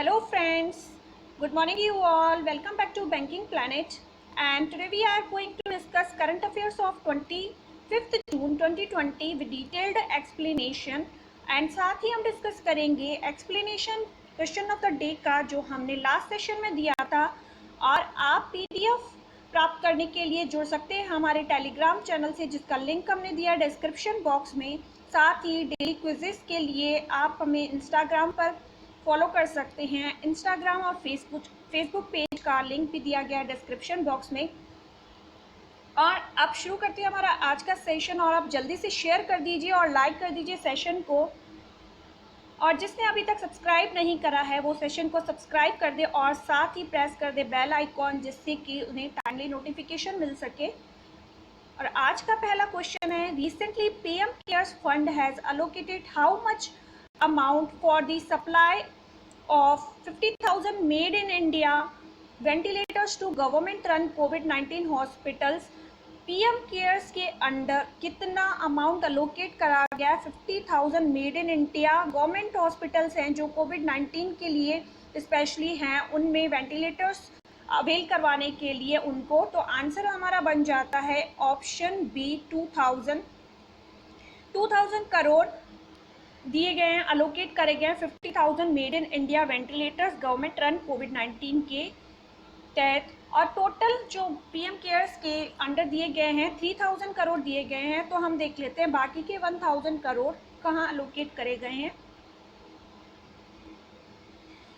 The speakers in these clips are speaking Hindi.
Hello friends, good morning you all. Welcome back to Banking Planet. And today we are going to discuss current affairs of 25th June 2020 with detailed explanation. And साथ ही हम डिस्कस करेंगे explanation question of the day का जो हमने लास्ट सेशन में दिया था। और आप पीडीएफ प्राप्त करने के लिए जुड़ सकते हैं हमारे टेलीग्राम चैनल से, जिसका लिंक हमने दिया डिस्क्रिप्शन बॉक्स में। साथ ही डेली क्विजेस के लिए आप हमें इंस्टाग्राम पर फॉलो कर सकते हैं। इंस्टाग्राम और फेसबुक पेज का लिंक भी दिया गया है डिस्क्रिप्शन बॉक्स में। और अब शुरू करते हैं हमारा आज का सेशन। और आप जल्दी से शेयर कर दीजिए और लाइक कर दीजिए सेशन को। और जिसने अभी तक सब्सक्राइब नहीं करा है वो सेशन को सब्सक्राइब कर दे और साथ ही प्रेस कर दे बेल आइकॉन, जिससे कि उन्हें टाइमली नोटिफिकेशन मिल सके। और आज का पहला क्वेश्चन है, recently PM cares fund has allocated how much amount for the supply of 50,000 made in India ventilators to government run COVID-19 hospitals। PM cares के अंडर कितना अमाउंट अलोकेट करा गया? 50,000 made in India government hospitals हैं जो कोविड-19 के लिए स्पेशली हैं, उनमें वेंटिलेटर्स अवेल करवाने के लिए उनको। तो आंसर हमारा बन जाता है ऑप्शन बी, 2000 करोड़ दिए गए हैं, अलोकेट करे गए हैं 50,000 made in India ventilators government run कोविड-19 के तहत। और टोटल जो पीएम केयर्स के अंडर दिए गए हैं 3000 करोड़ दिए गए हैं। तो हम देख लेते हैं बाकी के 1000 करोड़ कहाँ अलोकेट करे गए हैं।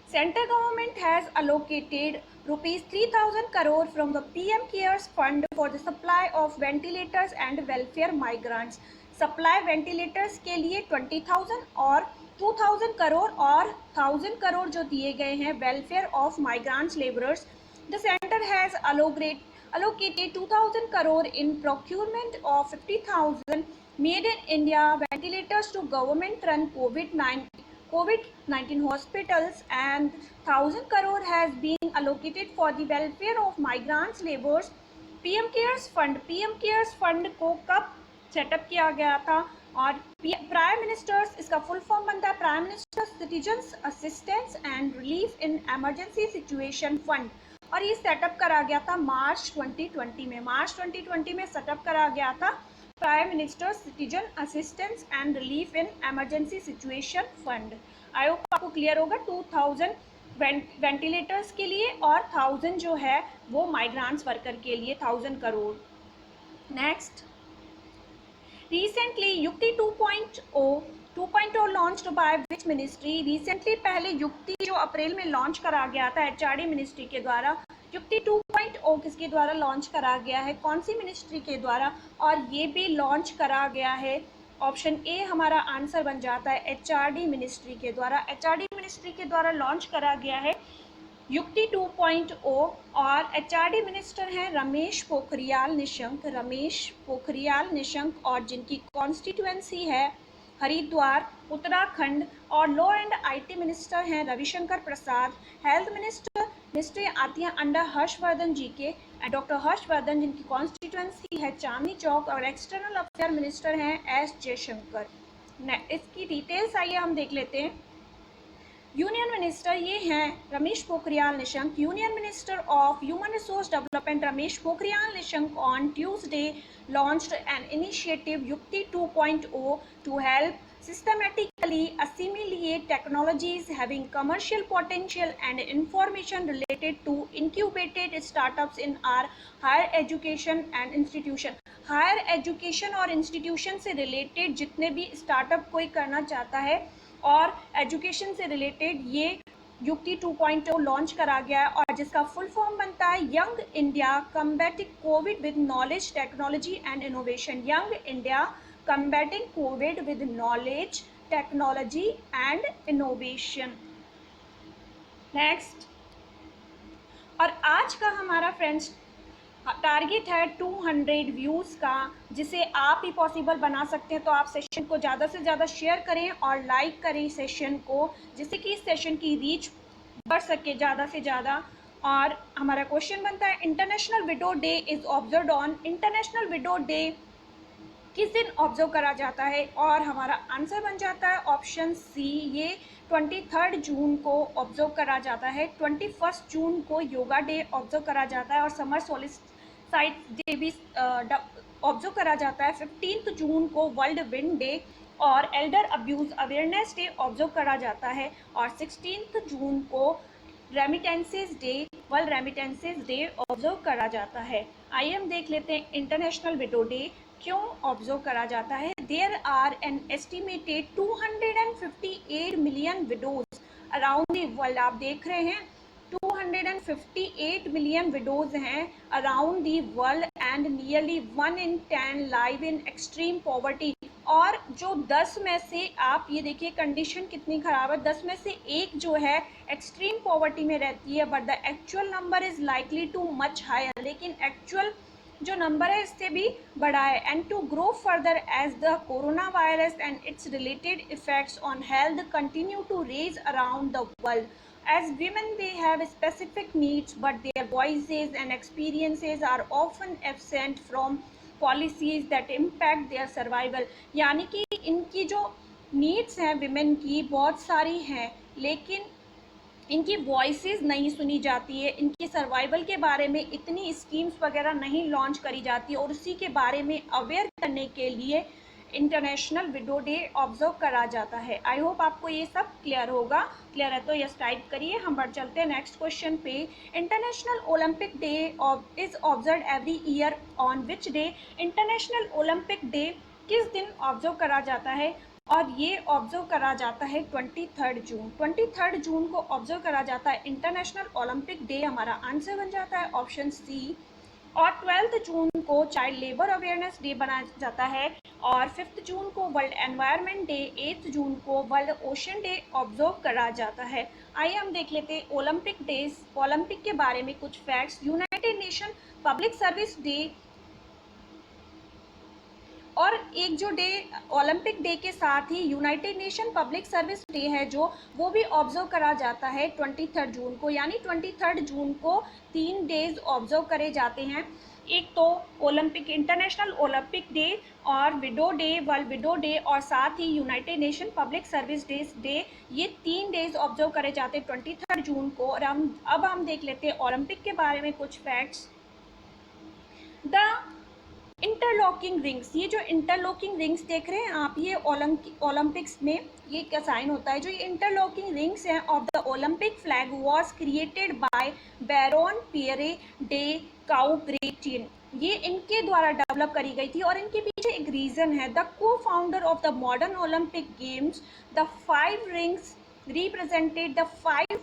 Central government has allocated rupees 3,000 crore from the PM Cares Fund for the supply of ventilators and welfare migrants। Supply ventilators के लिए 20,000 और 2,000 करोड़ और 1,000 करोड़ जो दिए गए हैं welfare of migrants labourers. The centre has allocated 2,000 crore in procurement of 50,000 made in India ventilators to government run COVID-19 hospitals, and 1,000 crore has been allocated for the welfare of migrants laborers। PM cares fund को कब सेटअप किया गया था? और प्राइम मिनिस्टर्स, इसका फुल फॉर्म बनता है prime minister citizens assistance and relief in emergency situation fund. और ये सेटअप करा गया था मार्च 2020 में सेटअप करा गया था prime minister citizen assistance and relief in emergency situation fund. I hope आपको क्लियर होगा। 2000 वेंटिलेटर्स के लिए और 1000 जो है वो माइग्रेंट्स वर्कर के लिए 1000 करोड़। नेक्स्ट, रिसेंटली युक्ति 2.0 launched by which ministry? Recently पहले युक्ति जो अप्रैल में लॉन्च करा गया था एचआरडी मिनिस्ट्री के द्वारा। युक्ति 2.0 किसके द्वारा लॉन्च करा गया है, कौन सी मिनिस्ट्री के द्वारा? और ये भी लॉन्च करा गया है, ऑप्शन ए हमारा आंसर बन जाता है एचआरडी मिनिस्ट्री के द्वारा। एचआरडी मिनिस्ट्री के द्वारा लॉन्च करा गया है युक्ति 2.0। और एचआरडी मिनिस्टर हैं रमेश पोखरियाल निशंक और जिनकी कॉन्स्टिट्यूएंसी है हरिद्वार उत्तराखंड। और लॉ एंड आईटी मिनिस्टर हैं रविशंकर प्रसाद। हेल्थ मिनिस्ट्री आती हैं अंडर हर्षवर्धन जी के, डॉक्टर हर्षवर्धन, जिनकी कॉन्स्टिट्यूएंसी है चांदनी चौक। और एक्सटर्नल अफेयर मिनिस्टर हैं एस जयशंकर। इसकी डिटेल्स आइए हम देख लेते हैं। यूनियन मिनिस्टर ये हैं Ramesh Pokhriyal Nishank. Union minister of human resource development Ramesh Pokhriyal Nishank on Tuesday launched an initiative Yukti 2.0 to help systematically assimilate technologies having commercial potential and information related to incubated startups in our higher education and institution। Higher education और इंस्टीट्यूशन से रिलेटेड जितने भी स्टार्टअप कोई करना चाहता है और एजुकेशन से रिलेटेड ये युक्ति 2.0 लॉन्च करा गया है। और जिसका फुल फॉर्म बनता है young India combating Covid with knowledge technology and innovation. Young India combating Covid with knowledge technology and innovation. Next, और आज का हमारा फ्रेंड्स टारगेट है 200 व्यूज़ का, जिसे आप ही पॉसिबल बना सकते हैं। तो आप सेशन को ज़्यादा से ज़्यादा शेयर करें और लाइक करें सेशन को, जिससे कि इस सेशन की रीच बढ़ सके ज़्यादा से ज़्यादा। और हमारा क्वेश्चन बनता है international widow day is observed on. International widow day किस दिन ऑब्जर्व करा जाता है, और हमारा आंसर बन जाता है ऑप्शन सी, ये 23 जून को ऑब्जर्व करा जाता है। 21 जून को योगा डे ऑब्जर्व करा जाता है और समर सोलिस्टिसाइड डे भी ऑब्जर्व करा जाता है। 15 जून को वर्ल्ड विंड डे और elder abuse awareness day observe करा जाता है, और 16 जून को remittances day, world remittances day observe करा जाता है। आइए हम देख लेते हैं इंटरनेशनल विडो डे क्यों ऑब्जर्व करा जाता है। There are an estimated 258 million widows around the world. आप देख रहे हैं 258 मिलियन विडोज हैं around the world and nearly 1 in 10 live in extreme poverty. और जो 10 में से, आप ये देखिए कंडीशन कितनी ख़राब है, 10 में से एक जो है एक्सट्रीम पॉवर्टी में रहती है, but the actual number is likely to much higher. लेकिन एक्चुअल जो नंबर है इससे भी बड़ा है। And to grow further as the corona virus and its related effects on health continue to rage around the world. As women, they have specific needs, but their voices and experiences are often absent from policies that impact their survival। यानी कि इनकी जो needs हैं women की बहुत सारी हैं, लेकिन इनकी वॉइसेस नहीं सुनी जाती है, इनकी सर्वाइवल के बारे में इतनी स्कीम्स वगैरह नहीं लॉन्च करी जाती है, और उसी के बारे में अवेयर करने के लिए इंटरनेशनल विडो डे ऑब्जर्व करा जाता है। आई होप आपको ये सब क्लियर होगा। क्लियर है तो यस टाइप करिए। हम बढ़ चलते हैं नेक्स्ट क्वेश्चन पे। International Olympic day is observe every year on which day. International Olympic day किस दिन ऑब्जर्व करा जाता है, और ये ऑब्जर्व करा जाता है 23 जून। 23 जून को ऑब्जर्व करा जाता है इंटरनेशनल ओलंपिक डे। हमारा आंसर बन जाता है ऑप्शन सी। और 12 जून को चाइल्ड लेबर अवेयरनेस डे बनाया जाता है, और 5 जून को वर्ल्ड एनवायरनमेंट डे, 8 जून को वर्ल्ड ओशन डे ऑब्जर्व करा जाता है। आइए हम देख लेते हैं ओलंपिक डेज, ओलंपिक के बारे में कुछ facts. United Nation Public Service Day, और एक जो डे ओलंपिक डे के साथ ही United Nation Public Service Day है जो, वो भी ऑब्जर्व करा जाता है 23 जून को। यानी 23 जून को 3 डेज ऑब्जर्व करे जाते हैं। एक तो ओलंपिक, इंटरनेशनल ओलंपिक डे और Widow Day, World Widow Day, और साथ ही United Nation Public Service Day, ये 3 डेज ऑब्जर्व करे जाते हैं 23 जून को। और अब हम देख लेते हैं ओलंपिक के बारे में कुछ फैक्ट्स। द इंटरलॉकिंग रिंग्स, ये जो इंटरलॉकिंग रिंग्स देख रहे हैं आप, ये ओलंपिक्स में ये क्या साइन होता है। जो ये इंटरलॉकिंग रिंग्स हैं of the Olympic flag was created by Baron Pierre de Coubertin. ये इनके द्वारा डेवलप करी गई थी, और इनके पीछे एक रीज़न है। द को founder of the modern Olympic games, the 5 rings represented the 5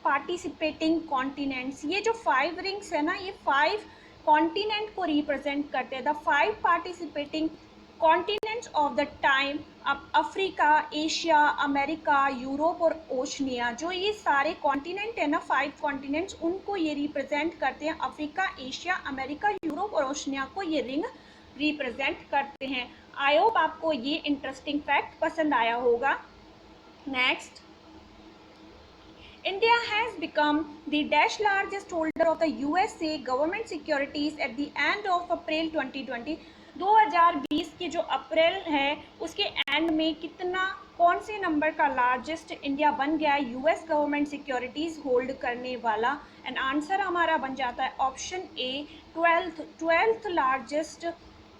participating continents. ये जो 5 रिंग्स है ना, ये 5 कॉन्टिनेंट को रिप्रेजेंट करते हैं। The 5 participating continents of the time, Africa, Asia, America, Europe और ओशनिया। जो ये सारे कॉन्टिनेंट है ना, 5 कॉन्टिनेंट्स, उनको ये रिप्रेजेंट करते हैं। अफ्रीका, एशिया, अमेरिका, यूरोप और ओशनिया को ये रिंग रिप्रेजेंट करते हैं। आई होप आपको ये इंटरेस्टिंग फैक्ट पसंद आया होगा। Next, India has become the dash largest holder of the USA government securities at the end of April 2020। 2020 के जो अप्रैल है उसके एंड में कितना, कौन से नंबर का लार्जेस्ट इंडिया बन गया है यूएस गवर्नमेंट सिक्योरिटीज़ होल्ड करने वाला। एंड आंसर हमारा बन जाता है option A, 12th largest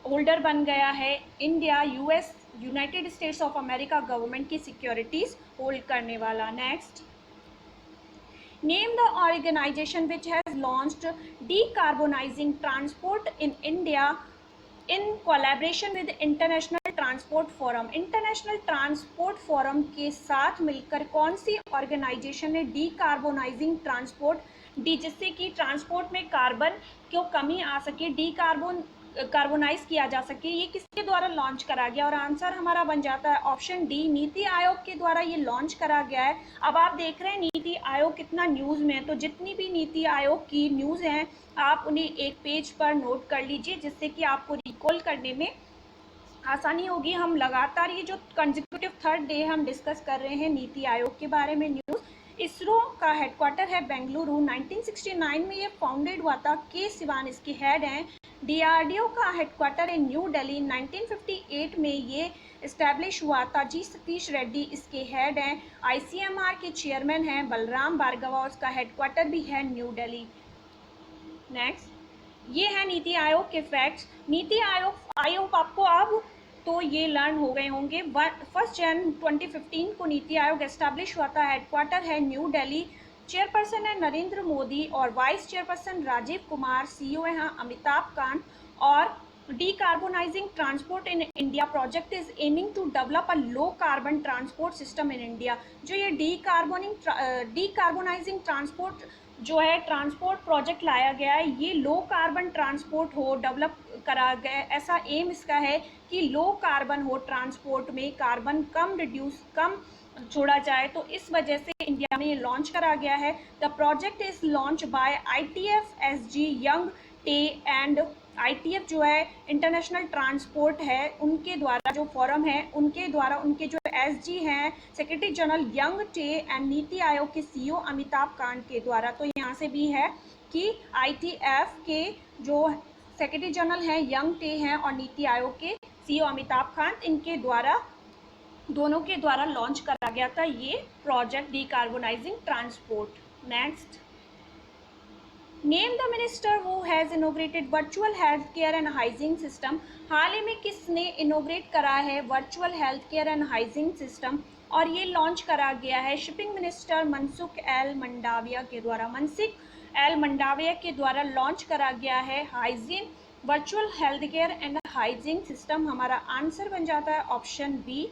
holder बन गया है India, US, United states of America government की सिक्योरिटीज़ होल्ड करने वाला। Next, Name the organization which has launched decarbonizing transport in India in collaboration with International Transport Forum। International transport forum के साथ मिलकर कौन सी ऑर्गेनाइजेशन ने डीकार्बोनाइजिंग ट्रांसपोर्ट डी, जिससे कि ट्रांसपोर्ट में कार्बन को कमी आ सके, कार्बोनाइज किया जा सके, ये किसके द्वारा लॉन्च करा गया। और आंसर हमारा बन जाता है ऑप्शन डी, नीति आयोग के द्वारा ये लॉन्च करा गया है। अब आप देख रहे हैं नीति आयोग कितना न्यूज़ में है, तो जितनी भी नीति आयोग की न्यूज़ हैं आप उन्हें एक पेज पर नोट कर लीजिए, जिससे कि आपको रिकॉल करने में आसानी होगी। हम लगातार ये जो कंसेक्यूटिव 3rd डे हम डिस्कस कर रहे हैं नीति आयोग के बारे में न्यूज़। इसरो का हेडक्वार्टर है बेंगलुरु। 1969 में ये फाउंडेड हुआ था। के सिवान इसके हेड हैं। डीआरडीओ का हेडक्वार्टर है न्यू दिल्ली। 1958 में ये इस्टेब्लिश हुआ था। जी सतीश रेड्डी इसके हेड हैं। आईसीएमआर के चेयरमैन हैं बलराम भार्गव, उसका हेडक्वार्टर भी है न्यू दिल्ली। नेक्स्ट, ये है नीति आयोग के फैक्ट्स। नीति आयोग आपको अब तो ये लर्न हो गए होंगे। 1 जनवरी 2015 को नीति आयोग एस्टैब्लिश हुआ था। हेडक्वार्टर है न्यू दिल्ली। चेयरपर्सन है नरेंद्र मोदी और vice chairperson Rajiv Kumar. CEO है अमिताभ कांत। और decarbonizing transport in India project is aiming to develop a low carbon transport system in India। जो ये decarbonizing transport जो है ट्रांसपोर्ट प्रोजेक्ट लाया गया है, ये लो कार्बन ट्रांसपोर्ट हो, डेवलप करा गया, ऐसा एम इसका है कि लो कार्बन हो, ट्रांसपोर्ट में कार्बन कम छोड़ा जाए। तो इस वजह से इंडिया में ये लॉन्च करा गया है। The project is launch by ITF SG young टे एंड ITF जो है इंटरनेशनल ट्रांसपोर्ट है, उनके द्वारा जो फोरम है उनके द्वारा, उनके जो SG हैं सेक्रेटरी जनरल यंग टे एंड नीति आयोग के CEO अमिताभ कांत के द्वारा। तो यहाँ से भी है कि ITF के जो सेक्रेटरी जनरल हैं यंग टे हैं और नीति आयोग के CEO अमिताभ कांत, इनके द्वारा दोनों के द्वारा लॉन्च करा गया था ये project decarbonising transport. Next, name the minister who has inaugurated virtual health care and hygiene system. हाल ही में किसने इनोग्रेट करा है virtual health care and hygiene system, और ये लॉन्च करा गया है shipping minister Mansukh L Mandaviya के द्वारा। मनसुख एल मंडाविया के द्वारा लॉन्च करा गया है hygiene virtual health care and hygiene system. हमारा आंसर बन जाता है ऑप्शन बी।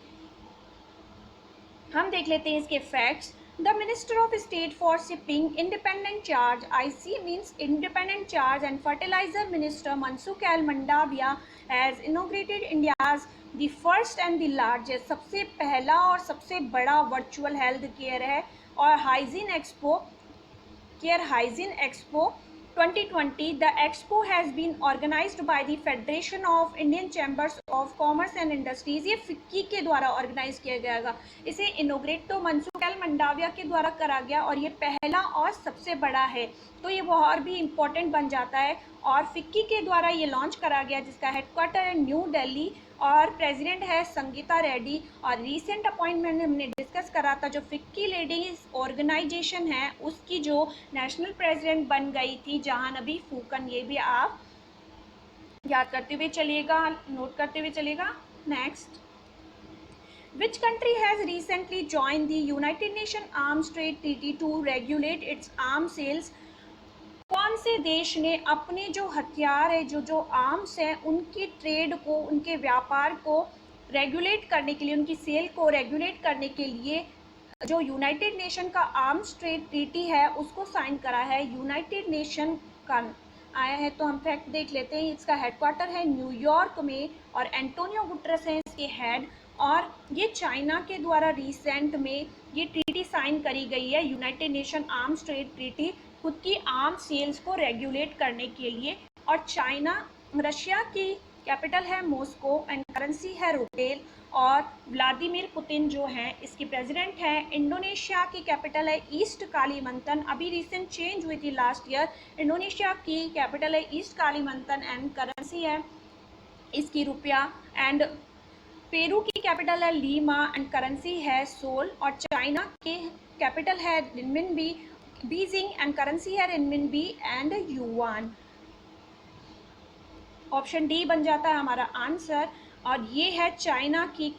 हम देख लेते हैं इसके facts. The minister of state for shipping independent charge IC means independent charge and fertiliser minister Mansukh L Mandaviya has inaugurated India's the first and the largest, सबसे पहला और सबसे बड़ा वर्चुअल हेल्थ केयर है और hygiene expo 2020। The expo has been organized by the Federation of Indian Chambers of Commerce and Industries। ये फिक्की के द्वारा ऑर्गेनाइज किया जाएगा। इसे इनोग्रेट तो मनसुख एल मंडाविया के द्वारा करा गया और ये पहला और सबसे बड़ा है, तो ये वो और भी इम्पोर्टेंट बन जाता है। और फिक्की के द्वारा ये लॉन्च करा गया जिसका हेडक्वार्टर है न्यू दिल्ली और प्रेसिडेंट है संगीता रेड्डी। और रीसेंट अपॉइंटमेंट हमने डिस्कस करा था, जो फिक्की लेडीज ऑर्गेनाइजेशन है उसकी जो नेशनल प्रेसिडेंट बन गई थी जाह्नवी फूकन। ये भी आप याद करते हुए चलिएगा, नोट करते हुए चलिएगा। Next, Which country has recently joined the United Nations Arms Trade Treaty to regulate its arms sales? कौन से देश ने अपने जो हथियार है, जो आर्म्स हैं, उनकी ट्रेड को, उनके व्यापार को रेगुलेट करने के लिए, उनकी सेल को रेगुलेट करने के लिए जो यूनाइटेड नेशन का आर्म्स ट्रेड ट्रीटी है उसको साइन करा है? यूनाइटेड नेशन का आया है। तो हम फैक्ट देख लेते हैं। इसका हेडक्वार्टर है न्यूयॉर्क में और एंटोनियो गुटरेस हैं इसके हेड। और ये चाइना के द्वारा रिसेंट में ये ट्रीटी साइन करी गई है, United nation arms trade treaty, खुद की आर्म्स सेल्स को रेगुलेट करने के लिए। और रशिया की कैपिटल है मॉस्को एंड करेंसी है रूबेल। और व्लादिमीर पुतिन जो हैं इसके प्रेसिडेंट हैं। इंडोनेशिया की कैपिटल है ईस्ट कालीमंतन, अभी रिसेंट चेंज हुई थी लास्ट ईयर। इंडोनेशिया की कैपिटल है ईस्ट कालीमंतन एंड करेंसी है इसकी रुपया। एंड पेरू की कैपिटल है लीमा एंड करेंसी है सोल। और चाइना की कैपिटल है रिनमिनबी बीजिंग एंड करेंसी है रिनमिनबी एंड युआन। ऑप्शन डी बन जाता है हमारा आंसर। और ये है चाइना की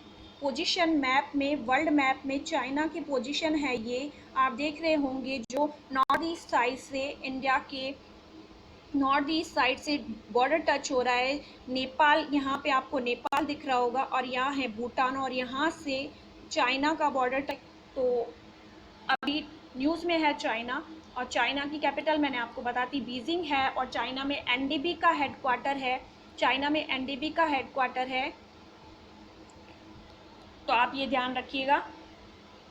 पोजीशन मैप में, वर्ल्ड मैप में चाइना की पोजीशन है। ये आप देख रहे होंगे जो नॉर्थ ईस्ट साइड से, इंडिया के नॉर्थ ईस्ट साइड से बॉर्डर टच हो रहा है। नेपाल, यहाँ पे आपको नेपाल दिख रहा होगा और यहाँ है भूटान और यहाँ से चाइना का बॉर्डर टच। तो अभी न्यूज़ में है चाइना। और चाइना की कैपिटल मैंने आपको बताती बीजिंग है। और चाइना में एनडीबी का हेडक्वार्टर है, चाइना में एनडीबी का हेडक्वार्टर है। तो आप ये ध्यान रखिएगा।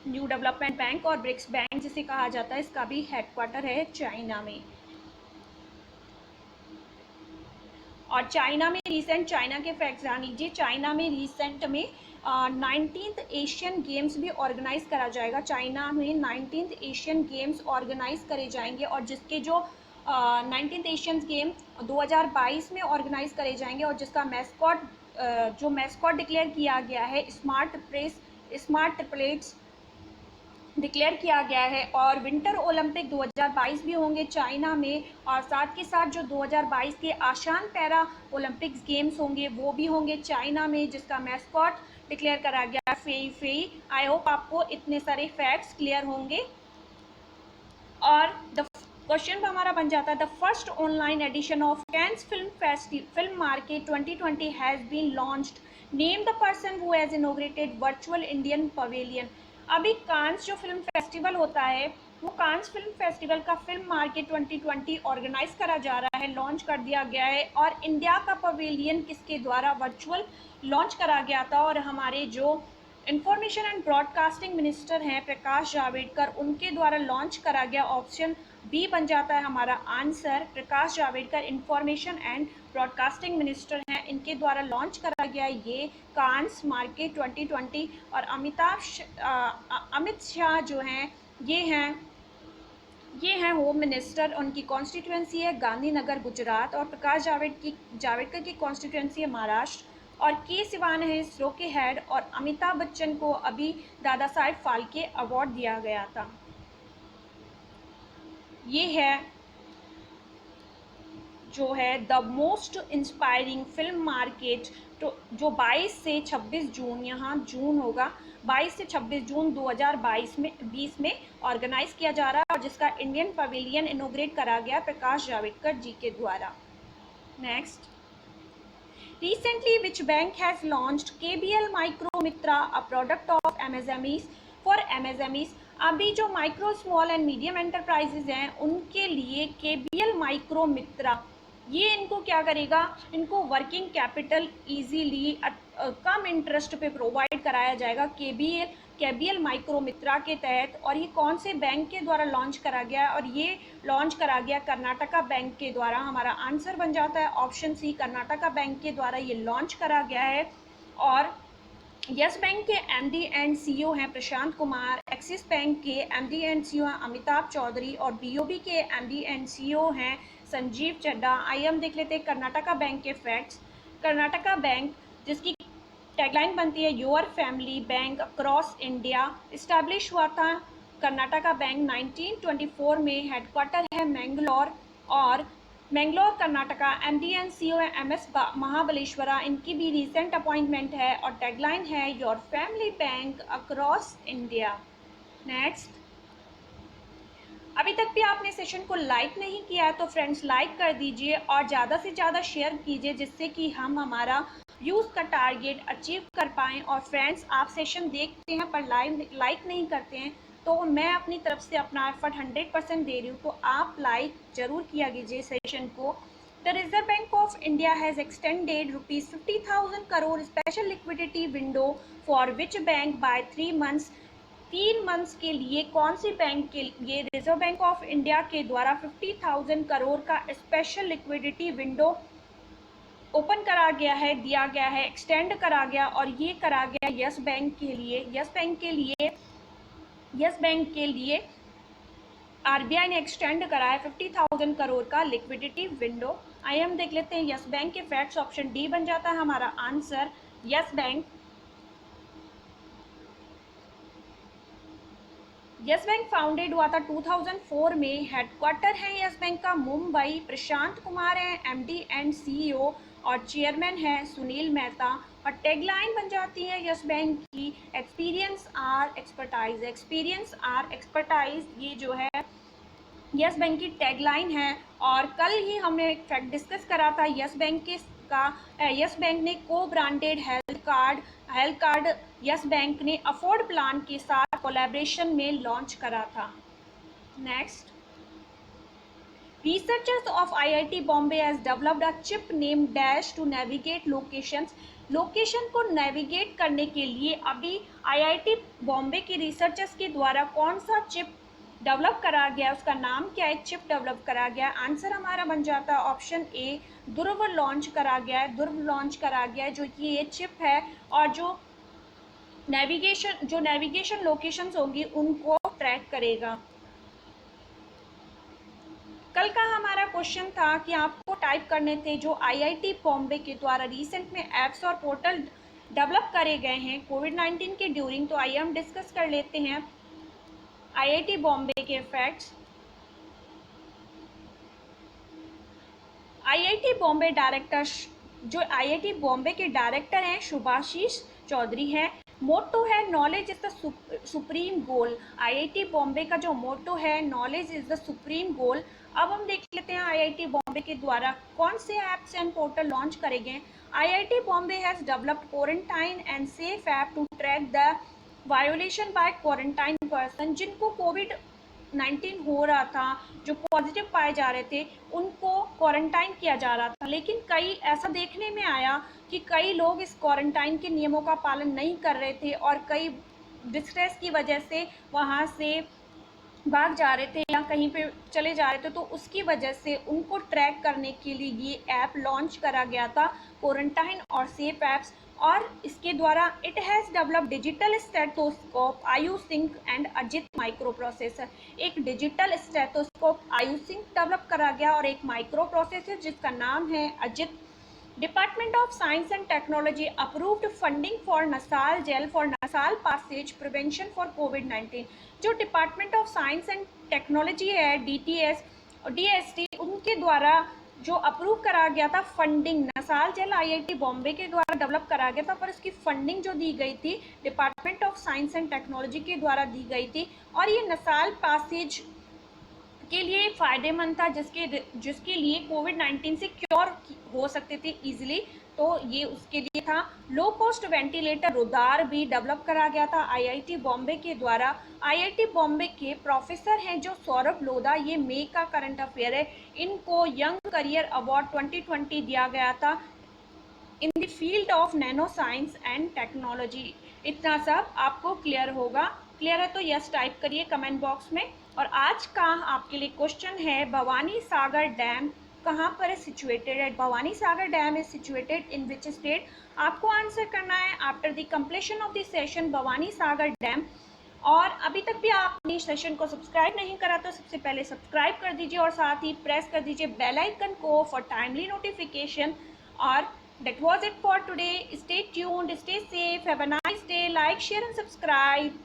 न्यू डेवलपमेंट बैंक और ब्रिक्स बैंक जिसे कहा जाता है, इसका भी हेडक्वार्टर है चाइना में। और चाइना में रिसेंट, चाइना के फैक्ट्स जान लीजिए। चाइना में रिसेंट में 19th एशियन गेम्स भी ऑर्गेनाइज करा जाएगा। चाइना में 19th एशियन गेम्स ऑर्गेनाइज करे जाएंगे और जिसके जो 19th एशियंस गेम 2022 में ऑर्गेनाइज करे जाएंगे और जिसका मैस्कॉट जो मैस्कॉट डिक्लेयर किया गया है स्मार्ट ट्रिपलेट्स डिक्लेयर किया गया है। और विंटर ओलंपिक 2022 भी होंगे चाइना में, और साथ के साथ जो 2022 के आसान पैरा ओलंपिक्स गेम्स होंगे वो भी होंगे चाइना में, जिसका मैस्कॉट डिक्लेयर करा गया फेई फेई। आई होप आपको इतने सारे फैक्ट्स क्लियर होंगे। और द क्वेश्चन हमारा बन जाता है, the first online edition of Cannes film market 2020 has been launched, name the person who has inaugurated virtual Indian pavilion. अभी कांस जो फिल्म फेस्टिवल होता है वो कांस फिल्म फेस्टिवल का फिल्म मार्केट 2020 ऑर्गेनाइज करा जा रहा है, लॉन्च कर दिया गया है। और इंडिया का पवेलियन किसके द्वारा वर्चुअल लॉन्च करा गया था, और हमारे जो इंफॉर्मेशन एंड ब्रॉडकास्टिंग मिनिस्टर हैं प्रकाश जावड़ेकर, उनके द्वारा लॉन्च करा गया। ऑप्शन बी बन जाता है हमारा answer. Prakash Javadekar information and broadcasting minister हैं, इनके द्वारा लॉन्च करा गया ये कांस मार्केट 2020। और अमित शाह जो हैं ये हैं होम मिनिस्टर, उनकी कॉन्स्टिट्यूएंसी है गांधीनगर गुजरात। और प्रकाश जावड़ेकर की कॉन्स्टिट्यूएंसी है महाराष्ट्र। और के सिवान है इसरो के हेड। और अमिताभ बच्चन को अभी दादा साहेब फाल्के अवार्ड दिया गया था। ये है जो है the most inspiring film market, तो जो 22 से 26 जून, यहाँ जून होगा, 22 से 26 जून 2020 में ऑर्गेनाइज किया जा रहा है, और जिसका इंडियन पवेलियन इनोग्रेट करा गया प्रकाश जावड़ेकर जी के द्वारा। Next, recently which bank has launched KBL Micro Mitra, a product of MSMEs for MSMEs। अभी जो micro small and medium enterprises हैं उनके लिए KBL माइक्रो मित्रा, ये इनको क्या करेगा, इनको working capital easily come interest पे प्रोवाइड कराया जाएगा केबीएल माइक्रो मित्रा के तहत। और ये कौन से बैंक के द्वारा लॉन्च करा गया है, और ये लॉन्च करा गया कर्नाटका बैंक के द्वारा। हमारा आंसर बन जाता है ऑप्शन सी, कर्नाटका बैंक के द्वारा ये लॉन्च करा गया है। और यस बैंक के एमडी एंड सीईओ हैं प्रशांत कुमार, एक्सिस बैंक के एमडी एंड सीईओ हैं अमिताभ चौधरी, और बीओबी के एमडी एंड सीईओ हैं संजीव चड्डा। आइए हम देख लेते हैं कर्नाटका बैंक के फैक्ट्स। कर्नाटका बैंक जिसकी टैगलाइन बनती है your family bank across India, establish हुआ था कर्नाटका बैंक 1924 में, हेडक्वार्टर है मैंगलोर। और Mangalore Karnataka, MD and CEO है एमएस महाबलेश्वरा, इनकी भी रिसेंट अपॉइंटमेंट है। और टैगलाइन है your family bank across India. Next, अभी तक भी आपने सेशन को लाइक नहीं किया है तो फ्रेंड्स लाइक कर दीजिए और ज़्यादा से ज़्यादा शेयर कीजिए, जिससे कि हम हमारा व्यूज़ का टारगेट अचीव कर पाएँ। और फ्रेंड्स, आप सेशन देखते हैं पर लाइक नहीं करते हैं, तो मैं अपनी तरफ से अपना एफर्ट 100% दे रही हूँ, तो आप लाइक ज़रूर किया कीजिए सेशन को। The reserve bank of India has extended ₹50,000 crore special liquidity window for which bank by 3 months. 3 months के लिए कौन सी बैंक के लिए रिजर्व बैंक ऑफ इंडिया के द्वारा 50,000 करोड़ का स्पेशल लिक्विडिटी विंडो ओपन करा गया है, दिया गया है, एक्सटेंड करा गया। और ये करा गया यस बैंक के लिए आरबीआई ने एक्सटेंड करा है 50,000 करोड़ का लिक्विडिटी विंडो। आइए हम देख लेते हैं यस बैंक के फैक्ट्स। ऑप्शन डी बन जाता है हमारा आंसर। यस बैंक फाउंडेड हुआ था 2004 में, हेडक्वार्टर है यस बैंक का मुंबई। प्रशांत कुमार है एमडी एंड सीईओ और चेयरमैन है सुनील मेहता। और टैगलाइन बन जाती है यस बैंक की एक्सपीरियंस आर एक्सपर्टाइज, ये जो है यस बैंक की टैगलाइन है। और कल ही हमने एक फैक्ट डिस्कस करा था यस बैंक ने को branded health card yes bank ने अफोर्ड प्लान के साथ कोलैबोरेशन में लॉन्च करा था। Next, researchers of IIT Bombay has developed a chip named Dash to navigate locations। Location को नेविगेट करने के लिए अभी आईआईटी बॉम्बे के रिसर्चर्स के द्वारा कौन सा चिप डेवलप करा गया, उसका नाम क्या है, चिप डेवलप करा गया। आंसर हमारा बन जाता है ऑप्शन ए, ध्रुव लॉन्च करा गया है, जो कि ये चिप है और जो नेविगेशन लोकेशंस होंगी उनको ट्रैक करेगा। कल का हमारा क्वेश्चन था कि आपको टाइप करने थे जो आईआईटी बॉम्बे के द्वारा रिसेंट में ऐप्स और पोर्टल डेवलप करे गए हैं कोविड-19 के ड्यूरिंग। तो आइए हम डिस्कस कर लेते हैं आईआईटी बॉम्बे के फैक्ट्स। आईआईटी बॉम्बे डायरेक्टर जो आईआईटी बॉम्बे के डायरेक्टर हैं शुभाशीष चौधरी हैं। मोटो है knowledge is the supreme goal. IIT Bombay का जो मोटो है नॉलेज इज द सुप्रीम गोल। अब हम देख लेते हैं आईआईटी बॉम्बे के द्वारा कौन से ऐप्स एंड पोर्टल लॉन्च करे गए। IIT Bombay has developed quarantine and safe app to track the violation by quarantine person. जिनको कोविड-19 हो रहा था, जो पॉजिटिव पाए जा रहे थे, उनको क्वारंटाइन किया जा रहा था, लेकिन कई ऐसा देखने में आया कि कई लोग इस क्वारंटाइन के नियमों का पालन नहीं कर रहे थे और कई डिस्ट्रेस की वजह से वहाँ से भाग जा रहे थे या कहीं पे चले जा रहे थे। तो उसकी वजह से उनको ट्रैक करने के लिए ये ऐप लॉन्च करा गया था, क्वारंटाइन और सेफ ऐप्स। और इसके द्वारा it has develop digital stethoscope AyuSynk and Ajit microprocessor. एक डिजिटल स्टेथोस्कोप आयुसिंक डेवलप करा गया और एक माइक्रो प्रोसेसर जिसका नाम है Ajit. Department of science and technology approved funding for nasal gel for nasal passage prevention for कोविड-19। जो department of science and technology है डीटीएस डीएसटी, उनके द्वारा जो अप्रूव करा गया था फंडिंग नसाल जेल आईआईटी बॉम्बे के द्वारा डेवलप करा गया था, पर इसकी फंडिंग जो दी गई थी department of science and technology के द्वारा दी गई थी। और ये नसाल पासेज के लिए फ़ायदेमंद था, जिसके लिए कोविड-19 से क्योर हो सकते थे ईजिली। तो ये उसके लिए था। लो कॉस्ट वेंटिलेटर रुदार भी डेवलप करा गया था आईआईटी बॉम्बे के द्वारा। आईआईटी बॉम्बे के प्रोफेसर हैं जो सौरभ लोधा, ये मई का करंट अफेयर है। इनको यंग करियर अवार्ड 2020 दिया गया था in the field of nano science and technology. इतना सब आपको क्लियर होगा। क्लियर है तो यस टाइप करिए कमेंट बॉक्स में। और आज का आपके लिए क्वेश्चन है भवानी सागर डैम कहाँ पर है सिचुएटेड है। Bhavani Sagar dam is situated in which state. आपको आंसर करना है after the completion of the session Bhavani Sagar dam. और अभी तक भी आपने सेशन को सब्सक्राइब नहीं करा तो सबसे पहले सब्सक्राइब कर दीजिए और साथ ही प्रेस कर दीजिए बेल आइकन को फॉर टाइमली नोटिफिकेशन। और that was it for today. Stay tuned, stay safe, have a nice day, like, share and subscribe.